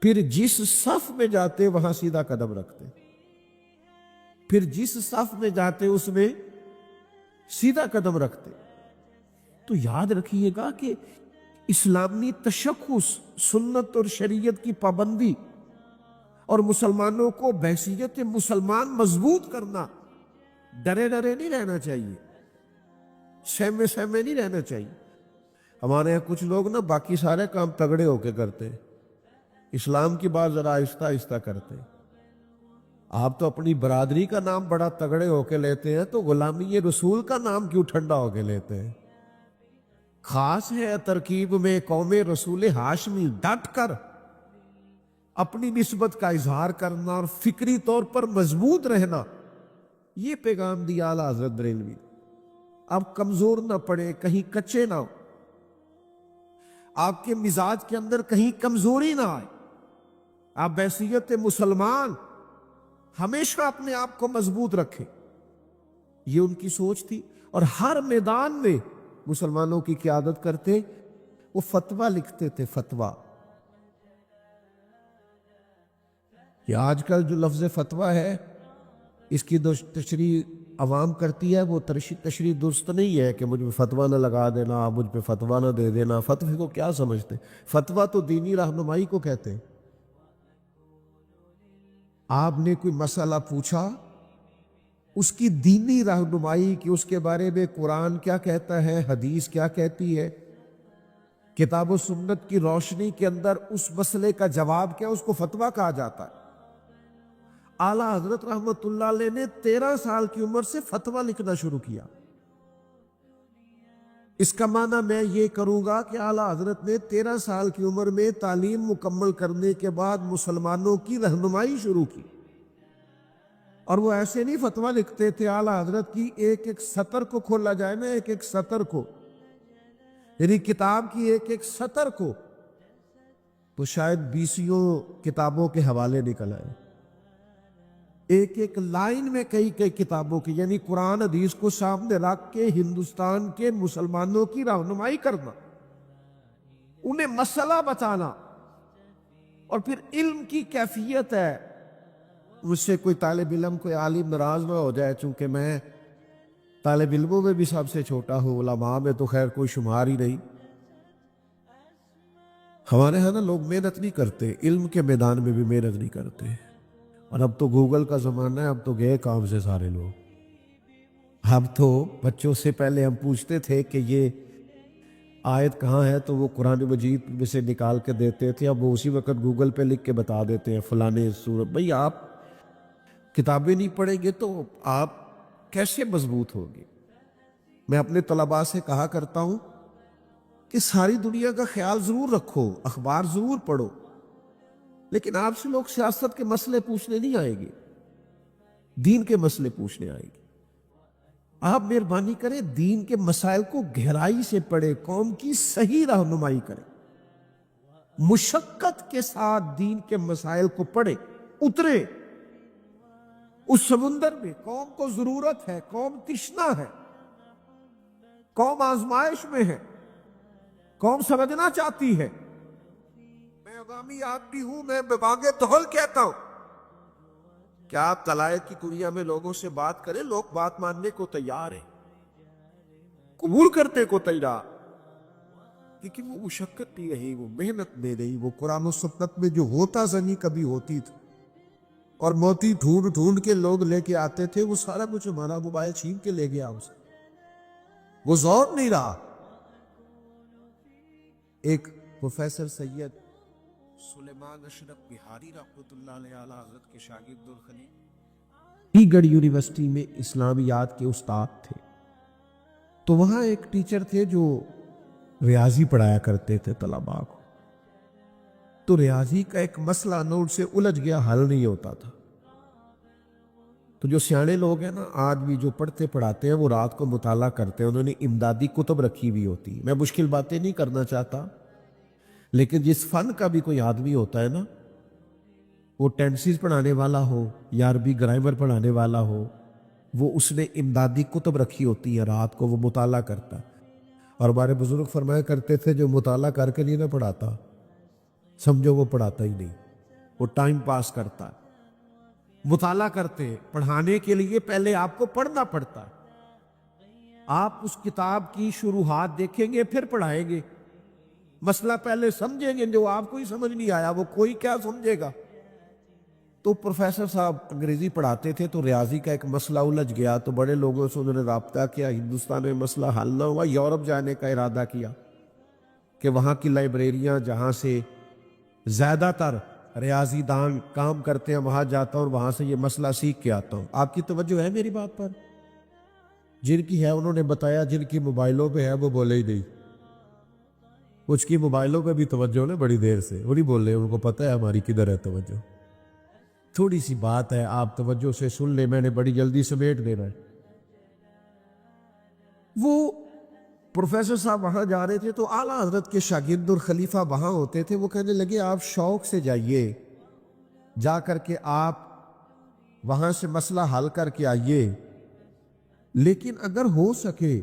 پھر جس صف میں جاتے وہاں سیدھا قدم رکھتے، پھر جس صف میں جاتے اس میں سیدھا قدم رکھتے۔ تو یاد رکھیے گا کہ اسلامی تشخص، سنت اور شریعت کی پابندی اور مسلمانوں کو بحیثیت مسلمان مضبوط کرنا، ڈرے ڈرے نہیں رہنا چاہیے، سہمے سہمے نہیں رہنا چاہیے۔ ہمارے یہاں کچھ لوگ نا باقی سارے کام تگڑے ہو کے کرتے، اسلام کی بات ذرا آہستہ آہستہ کرتے۔ آپ تو اپنی برادری کا نام بڑا تگڑے ہو کے لیتے ہیں، تو غلامی رسول کا نام کیوں ٹھنڈا ہو کے لیتے ہیں؟ خاص ہے ترکیب میں قوم رسول ہاشمی، ڈٹ کر اپنی نسبت کا اظہار کرنا اور فکری طور پر مضبوط رہنا، یہ پیغام دیا اعلیٰ حضرت بریلوی۔ آپ کمزور نہ پڑے، کہیں کچے نہ ہو، آپ کے مزاج کے اندر کہیں کمزوری نہ آئے، آپ بحیثیت مسلمان ہمیشہ اپنے آپ کو مضبوط رکھیں، یہ ان کی سوچ تھی۔ اور ہر میدان میں مسلمانوں کی قیادت کرتے، وہ فتویٰ لکھتے تھے، فتویٰ۔ یہ آج کل جو لفظ فتویٰ ہے، اس کی تشریح عوام کرتی ہے، وہ تشریح درست نہیں ہے کہ مجھ پہ فتویٰ نہ لگا دینا، آپ مجھ پہ فتویٰ نہ دے دینا۔ فتوی کو کیا سمجھتے؟ فتویٰ تو دینی رہنمائی کو کہتے ہیں۔ آپ نے کوئی مسئلہ پوچھا، اس کی دینی رہنمائی کہ اس کے بارے میں قرآن کیا کہتا ہے، حدیث کیا کہتی ہے، کتاب و سنت کی روشنی کے اندر اس مسئلے کا جواب کیا، اس کو فتویٰ کہا جاتا ہے۔ اعلیٰ حضرت رحمت اللہ علیہ نے 13 سال کی عمر سے فتویٰ لکھنا شروع کیا۔ اس کا معنی میں یہ کروں گا کہ اعلیٰ حضرت نے 13 سال کی عمر میں تعلیم مکمل کرنے کے بعد مسلمانوں کی رہنمائی شروع کی۔ اور وہ ایسے نہیں فتویٰ لکھتے تھے، اعلیٰ حضرت کی ایک ایک سطر کو کھولا جائے نا، ایک ایک سطر کو، یعنی کتاب کی ایک ایک سطر کو، تو شاید 20 کتابوں کے حوالے نکل آئے، ایک ایک لائن میں کئی کئی کتابوں کی، یعنی قرآن حدیث کو سامنے رکھ کے ہندوستان کے مسلمانوں کی رہنمائی کرنا، انہیں مسئلہ بتانا۔ اور پھر علم کی کیفیت ہے، مجھ سے کوئی طالب علم، کوئی عالم ناراض نہ ہو جائے، چونکہ میں طالب علموں میں بھی سب سے چھوٹا ہوں، علماء میں تو خیر کوئی شمار ہی نہیں۔ ہمارے ہاں نا لوگ محنت نہیں کرتے، علم کے میدان میں بھی محنت نہیں کرتے۔ اور اب تو گوگل کا زمانہ ہے، اب تو گئے کام سے سارے لوگ۔ اب تو بچوں سے پہلے ہم پوچھتے تھے کہ یہ آیت کہاں ہے، تو وہ قرآن مجید میں سے نکال کے دیتے تھے، اب وہ اسی وقت گوگل پہ لکھ کے بتا دیتے ہیں فلانے سورت۔ بھئی آپ کتابیں نہیں پڑھیں گے تو آپ کیسے مضبوط ہوگے؟ میں اپنے طلباء سے کہا کرتا ہوں کہ ساری دنیا کا خیال ضرور رکھو، اخبار ضرور پڑھو، لیکن آپ سے لوگ سیاست کے مسئلے پوچھنے نہیں آئیں گے، دین کے مسئلے پوچھنے آئیں گے۔ آپ مہربانی کریں دین کے مسائل کو گہرائی سے پڑھیں، قوم کی صحیح رہنمائی کریں، مشقت کے ساتھ دین کے مسائل کو پڑھیں، اترے اس سمندر میں۔ قوم کو ضرورت ہے، قوم تشنا ہے، قوم آزمائش میں ہے، قوم سمجھنا چاہتی ہے۔ میں عوامی آدمی ہوں، میں ببانگ دہل کہتا ہوں کہ آپ طلائع کی دنیا میں لوگوں سے بات کریں، لوگ بات ماننے کو تیار ہیں، قبول کرنے کو تیار، لیکن وہ مشقت نہیں رہی، وہ محنت نہیں رہی، وہ قرآن و سنت میں جو ہوتا زنی کبھی ہوتی تھی، اور موتی ڈھونڈ ڈھونڈ کے لوگ لے کے آتے تھے، وہ سارا کچھ ہمارا موبائل چھین کے لے گیا اسے، وہ زور نہیں رہا۔ ایک پروفیسر سید سلیمان اشرف بہاری رحمۃ اللہ علیہ، اعلیٰ حضرت کے شاگرد الخلیل، علی گڑھ یونیورسٹی میں اسلامیات کے استاد تھے۔ تو وہاں ایک ٹیچر تھے جو ریاضی پڑھایا کرتے تھے طلباء کو۔ تو ریاضی کا ایک مسئلہ نوٹ سے الجھ گیا، حل نہیں ہوتا تھا۔ تو جو سیانے لوگ ہیں نا، آج بھی جو پڑھتے پڑھاتے ہیں، وہ رات کو مطالعہ کرتے ہیں، انہوں نے امدادی کتب رکھی ہوئی ہوتی۔ میں مشکل باتیں نہیں کرنا چاہتا، لیکن جس فن کا بھی کوئی آدمی ہوتا ہے نا، وہ ٹینسز پڑھانے والا ہو یا عربی گرامر پڑھانے والا ہو، وہ اس نے امدادی کتب رکھی ہوتی ہے، رات کو وہ مطالعہ کرتا۔ اور ہمارے بزرگ فرمایا کرتے تھے جو مطالعہ کر کے نہیں نہ پڑھاتا، سمجھو وہ پڑھاتا ہی نہیں۔ وہ ٹائم پاس کرتا ہے، مطالعہ کرتے ہیں۔ پڑھانے کے لیے پہلے آپ کو پڑھنا پڑتا ہے۔ آپ اس کتاب کی شروحات دیکھیں گے پھر پڑھائیں گے، مسئلہ پہلے سمجھیں گے، جو آپ کو ہی سمجھ نہیں آیا وہ کوئی کیا سمجھے گا۔ تو پروفیسر صاحب انگریزی پڑھاتے تھے، تو ریاضی کا ایک مسئلہ الجھ گیا، تو بڑے لوگوں سے انہوں نے رابطہ کیا، ہندوستان میں مسئلہ حل نہ ہوا، یورپ جانے کا ارادہ کیا کہ وہاں کی لائبریریاں جہاں سے زیادہ تر ریاضی دان کام کرتے ہیں وہاں جاتا ہوں اور وہاں سے یہ مسئلہ سیکھ کے آتا ہوں۔ آپ کی توجہ ہے میری بات پر؟ جن کی ہے انہوں نے بتایا، جن کی موبائلوں پہ ہے وہ بولے ہی نہیں۔ کچھ کی موبائلوں پہ بھی توجہ ہے بڑی دیر سے، وہ نہیں بول رہے، ان کو پتہ ہے ہماری کدھر ہے توجہ۔ تھوڑی سی بات ہے، آپ توجہ سے سن لیں، میں نے بڑی جلدی سمیٹ دینا ہے۔ وہ پروفیسر صاحب وہاں جا رہے تھے تو اعلیٰ حضرت کے شاگرد اور خلیفہ وہاں ہوتے تھے، وہ کہنے لگے آپ شوق سے جائیے، جا کر کے آپ وہاں سے مسئلہ حل کر کے آئیے، لیکن اگر ہو سکے